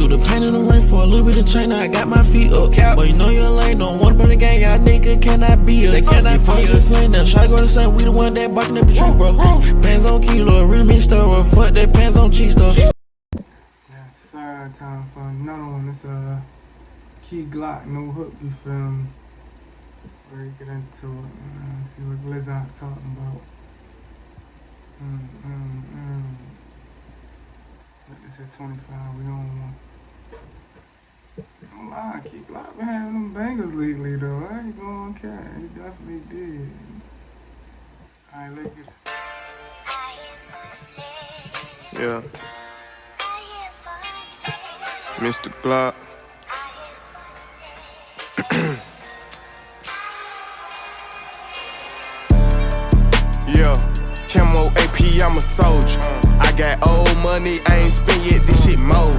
through the pain in the rain for a little bit of chain, now I got my feet up. But you know your lane, don't want to burn the gang, y'all nigga cannot be us. They cannot be us. Now try go to sun, we the one that barking up the tree, bro. Pants on kilo, really mixed up, fuck that pants on cheese stuff. Yeah, sir, time for another one. It's Key Glock, no hook, you feel me? Ready to get into it, see what Blizzard talking about. Look, this at 25, we on one. Don't lie, Key Glock been having them bangers lately, though. I ain't gonna care. He definitely did. Alright, let's get it. Yeah. Mr. Glock. Yeah, Camo AP, I'm a soldier. I got old money, I ain't spent yet, this shit mold.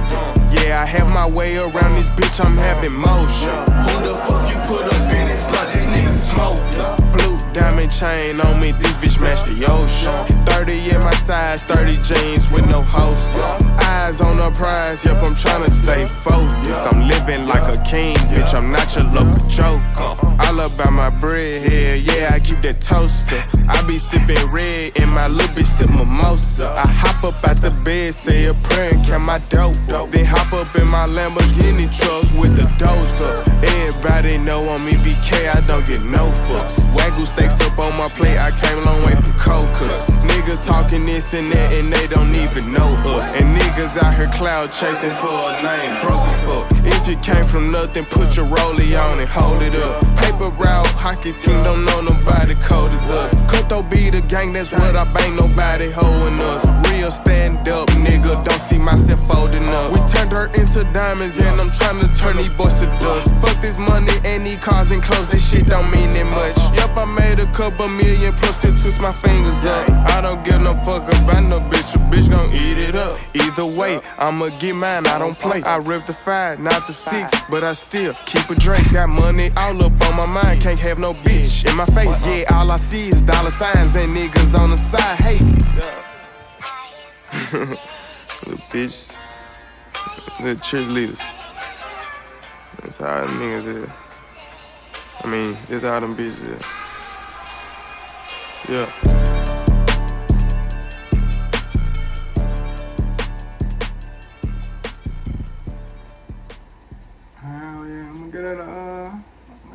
Yeah, I have my way around this bitch, I'm having motion. Who the fuck you put up in this blood? This nigga smoke. Blue diamond chain on me, this bitch match the ocean. 30 in my size, 30 jeans with no holster. Eyes on the prize, yep, I'm tryna stay focused. I'm living like a king, bitch, I'm not your local joker. All about my bread here, yeah, I keep that toaster. I be sipping red and my little bitch sip mimosa. I hop up out the bed, say a prayer and count my dope. Then hop up in my Lamborghini truck with the dozer. Everybody know on me BK, I don't get no fucks. Wagyu steaks up on my plate, I came a long way from Coco's. Niggas talking this and that and they don't even know us. And niggas out here cloud chasing for a name, broke as fuck. If you came from nothing, put your rollie on and hold it up. Paper route, hockey team don't know nobody cold as us. Cutthroat be the gang, that's what I bang, nobody holding us. Real stand up, nigga, don't see myself folding up. We turned her into diamonds and I'm trying to turn these boys to dust. Fuck this money and these cars and clothes, this shit don't mean that much. Yup, I made a couple million, prostitutes my fingers up. I don't give no fuck about no bitch, a bitch gon' eat it up. Either way, I'ma get mine, I don't play. I rip the 5, not the 6, but I still keep a drink. Got money all up on my mind, can't have no bitch in my face. Yeah, all I see is dollar signs and niggas on the side, hey. Little bitches, little cheerleaders. That's how them niggas is. I mean, that's how them bitches is. Yeah. Hell yeah, I'm gonna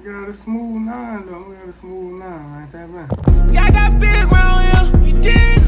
get out a smooth 9 though. I'm gonna get a smooth 9, man. Tap in. Yeah, I got big round here. You dig?